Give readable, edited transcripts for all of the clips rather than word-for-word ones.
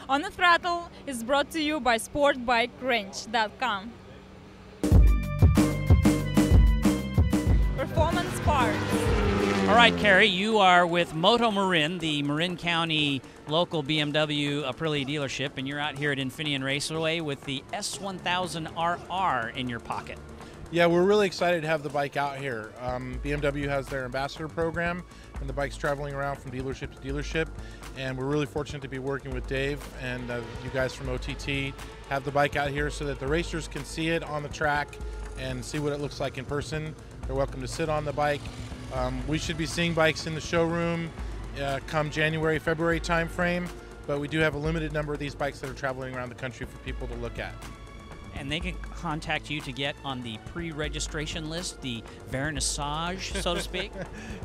On the Throttle is brought to you by SportbikeRange.com. Performance parts. All right, Carrie, you are with Moto Marin, the Marin County local BMW Aprilia dealership, and you're out here at Infineon Raceway with the S1000RR in your pocket. Yeah, we're really excited to have the bike out here. BMW has their ambassador program, and the bike's traveling around from dealership to dealership, and we're really fortunate to be working with Dave and you guys from OTT, have the bike out here so that the racers can see it on the track and see what it looks like in person. They're welcome to sit on the bike. We should be seeing bikes in the showroom come January, February timeframe, but we do have a limited number of these bikes that are traveling around the country for people to look at. And they can contact you to get on the pre-registration list, the vernissage, so to speak?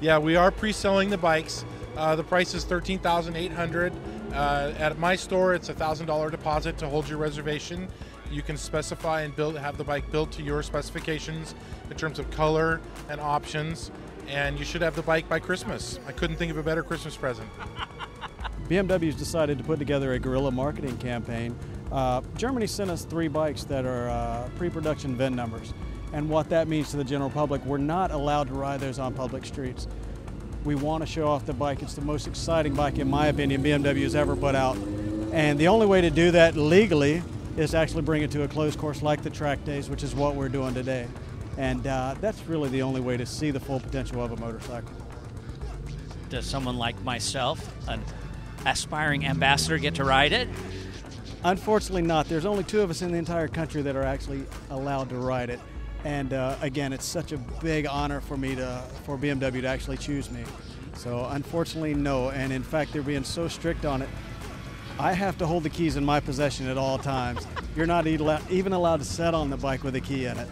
Yeah, we are pre-selling the bikes. The price is $13,800. At my store, it's a $1,000 deposit to hold your reservation. You can specify and have the bike built to your specifications in terms of color and options, and you should have the bike by Christmas. I couldn't think of a better Christmas present. BMW's decided to put together a guerrilla marketing campaign. Germany sent us 3 bikes that are pre-production VIN numbers, and what that means to the general public, we're not allowed to ride those on public streets. We want to show off the bike. It's the most exciting bike, in my opinion, BMW has ever put out, and the only way to do that legally is to actually bring it to a closed course like the track days, which is what we're doing today. And that's really the only way to see the full potential of a motorcycle. Does someone like myself, an aspiring ambassador, get to ride it? Unfortunately not. There's only 2 of us in the entire country that are actually allowed to ride it. And again, it's such a big honor for me for BMW to actually choose me. So unfortunately, no. And in fact, they're being so strict on it. I have to hold the keys in my possession at all times. You're not even allowed to sit on the bike with a key in it.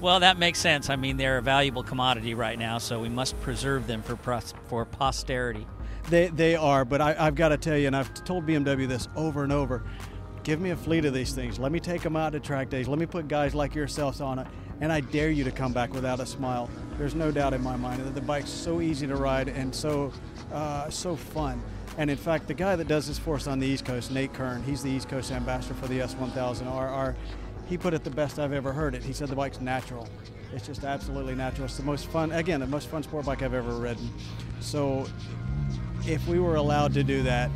Well, that makes sense. I mean, they're a valuable commodity right now, so we must preserve them for posterity. They are, but I've got to tell you, and I've told BMW this over and over, give me a fleet of these things. Let me take them out to track days. Let me put guys like yourselves on it, and I dare you to come back without a smile. There's no doubt in my mind that the bike's so easy to ride and so fun. And in fact, the guy that does this for us on the East Coast, Nate Kern, he's the East Coast ambassador for the S1000RR. He put it the best I've ever heard it. He said the bike's natural. It's just absolutely natural. It's the most fun, again, the most fun sport bike I've ever ridden. So if we were allowed to do that,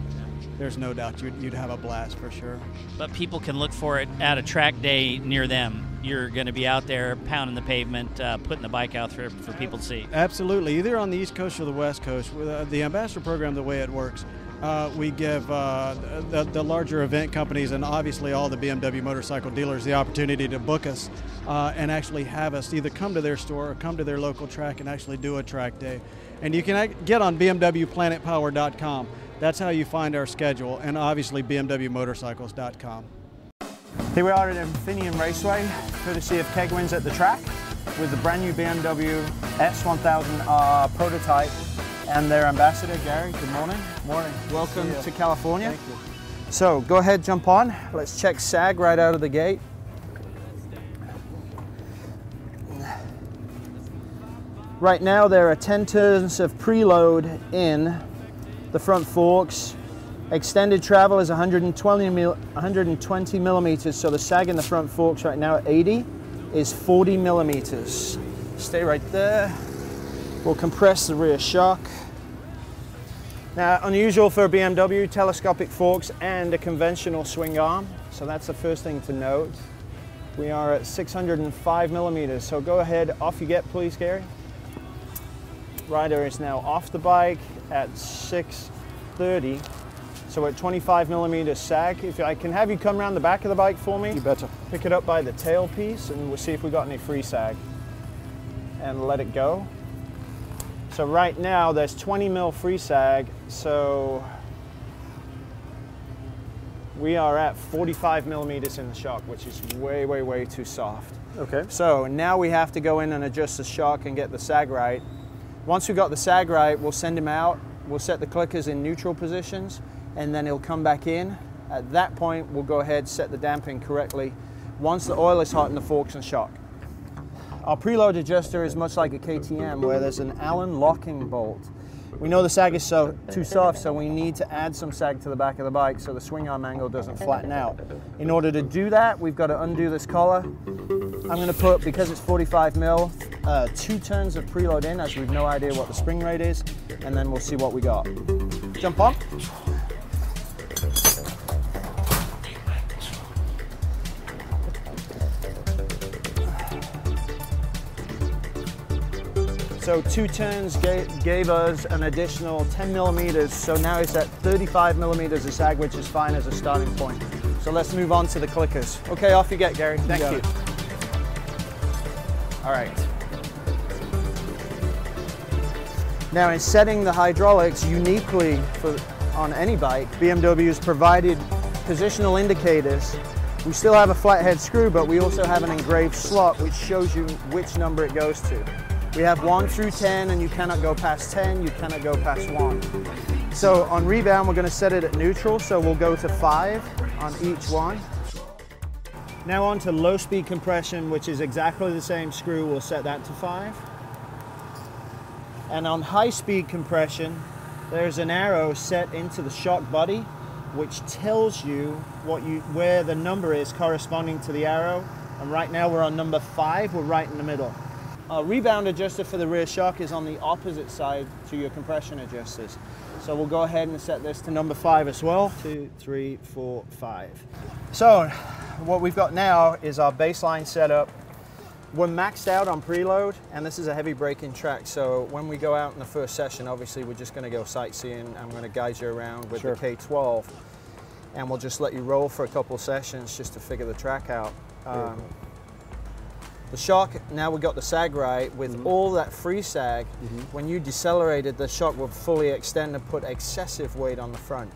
there's no doubt you'd have a blast for sure. But people can look for it at a track day near them. You're going to be out there pounding the pavement, putting the bike out for people to see. Absolutely, either on the East Coast or the West Coast. With the ambassador program, the way it works, we give the larger event companies and obviously all the BMW motorcycle dealers the opportunity to book us and actually have us either come to their store or come to their local track and actually do a track day. And you can get on BMWPlanetPower.com. That's how you find our schedule, and obviously BMWMotorcycles.com. Here we are at Infineon Raceway, courtesy of Kegwins at the track, with the brand new BMW S1000RR prototype and their ambassador, Gary. Good morning. Morning. Welcome to California. Thank you. So go ahead, jump on. Let's check sag right out of the gate. Right now there are 10 turns of preload in the front forks. Extended travel is 120 millimeters, so the sag in the front forks right now at 80 is 40 millimeters. Stay right there. We'll compress the rear shock. Now, unusual for a BMW, telescopic forks and a conventional swing arm, so that's the first thing to note. We are at 605 millimeters, so go ahead, off you get please, Gary. Rider is now off the bike at 630. So at 25 millimeter sag, if I can have you come around the back of the bike for me. You betcha. Pick it up by the tail piece and we'll see if we got any free sag. And let it go. So right now there's 20 mil free sag, so we are at 45 millimeters in the shock, which is way, way, way too soft. Okay. So now we have to go in and adjust the shock and get the sag right. Once we've got the sag right, we'll send him out, we'll set the clickers in neutral positions, and then he'll come back in. At that point, we'll go ahead, set the damping correctly once the oil is hot in the forks and shock. Our preload adjuster is much like a KTM, where there's an Allen locking bolt. We know the sag is too soft, so we need to add some sag to the back of the bike so the swing arm angle doesn't flatten out. In order to do that, we've got to undo this collar. I'm going to put, because it's 45 mil, 2 turns of preload in, as we've no idea what the spring rate is, and then we'll see what we got. Jump on. So 2 turns gave us an additional 10 millimeters, so now it's at 35 millimeters of sag, which is fine as a starting point. So let's move on to the clickers. Okay, off you get, Gary. Thank you. All right. Now in setting the hydraulics uniquely on any bike, BMW has provided positional indicators. We still have a flathead screw, but we also have an engraved slot which shows you which number it goes to. We have 1 through 10, and you cannot go past 10, you cannot go past 1. So on rebound, we're going to set it at neutral, so we'll go to 5 on each one. Now on to low speed compression, which is exactly the same screw, we'll set that to 5. And on high speed compression, there's an arrow set into the shock body, which tells you where the number is corresponding to the arrow. And right now we're on number 5, we're right in the middle. Rebound adjuster for the rear shock is on the opposite side to your compression adjusters. So we'll go ahead and set this to number 5 as well. 2, 3, 4, 5. So what we've got now is our baseline setup. We're maxed out on preload, and this is a heavy braking track. So when we go out in the first session, obviously we're just going to go sightseeing. I'm going to guide you around with the K12, and we'll just let you roll for a couple sessions just to figure the track out. The shock, now we got the sag right, with all that free sag, when you decelerated, the shock would fully extend and put excessive weight on the front.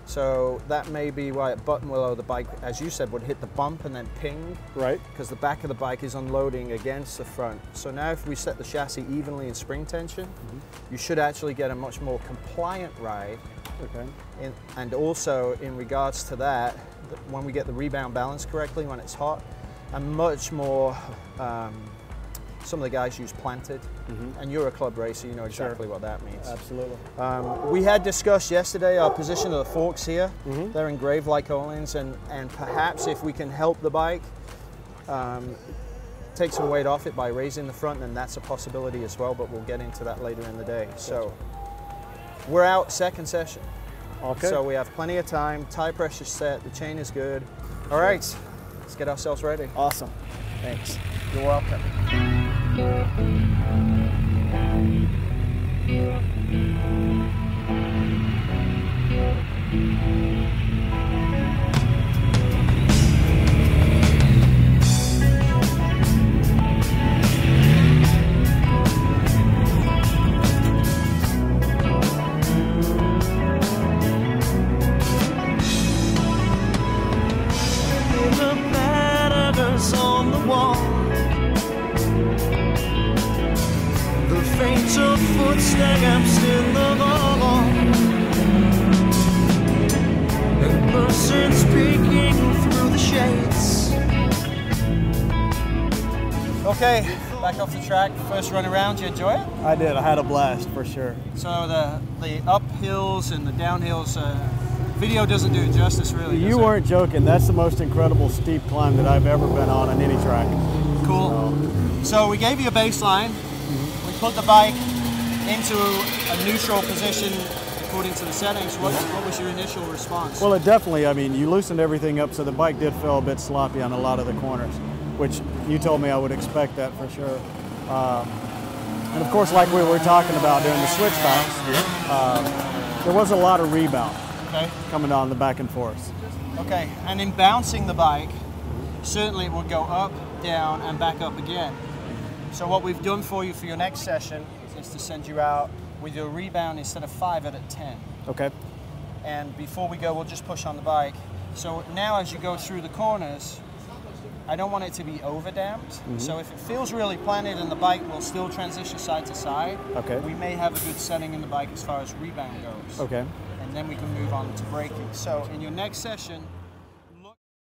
So that may be why at button willow the bike, as you said, would hit the bump and then ping. Right. Because the back of the bike is unloading against the front. So now if we set the chassis evenly in spring tension, you should actually get a much more compliant ride. Okay. And also in regards to that, when we get the rebound balance correctly when it's hot, and much more, some of the guys use planted, and you're a club racer, you know exactly what that means. Absolutely. We had discussed yesterday our position of the forks here. They're engraved like Olin's, and perhaps if we can help the bike take some weight off it by raising the front, then that's a possibility as well, but we'll get into that later in the day. So we're out second session. Okay. So we have plenty of time, tire pressure set, the chain is good. All right. Let's get ourselves ready. Awesome. Thanks. You're welcome. On the wall, the faint of footsteps in the hall, a person speaking through the shades. Okay, back off the track. First run around, you enjoy it? I did. I had a blast for sure. So the uphills and the downhills. Video doesn't do it justice, really. You weren't joking. That's the most incredible steep climb that I've ever been on any track. Cool. So we gave you a baseline. We put the bike into a neutral position according to the settings. What was your initial response? Well, it definitely, I mean, you loosened everything up, so the bike did feel a bit sloppy on a lot of the corners, which you told me I would expect that for sure. And of course, like we were talking about during the switchbacks, there was a lot of rebound. Okay. Coming on the back and forth. Okay, and in bouncing the bike, certainly it would go up, down, and back up again. So what we've done for you for your next session is to send you out with your rebound instead of 5 at 10. Okay. And before we go, we'll just push on the bike. So now as you go through the corners, I don't want it to be over damped. So if it feels really planted and the bike will still transition side to side, we may have a good setting in the bike as far as rebound goes. Okay. And then we can move on to braking. So in your next session,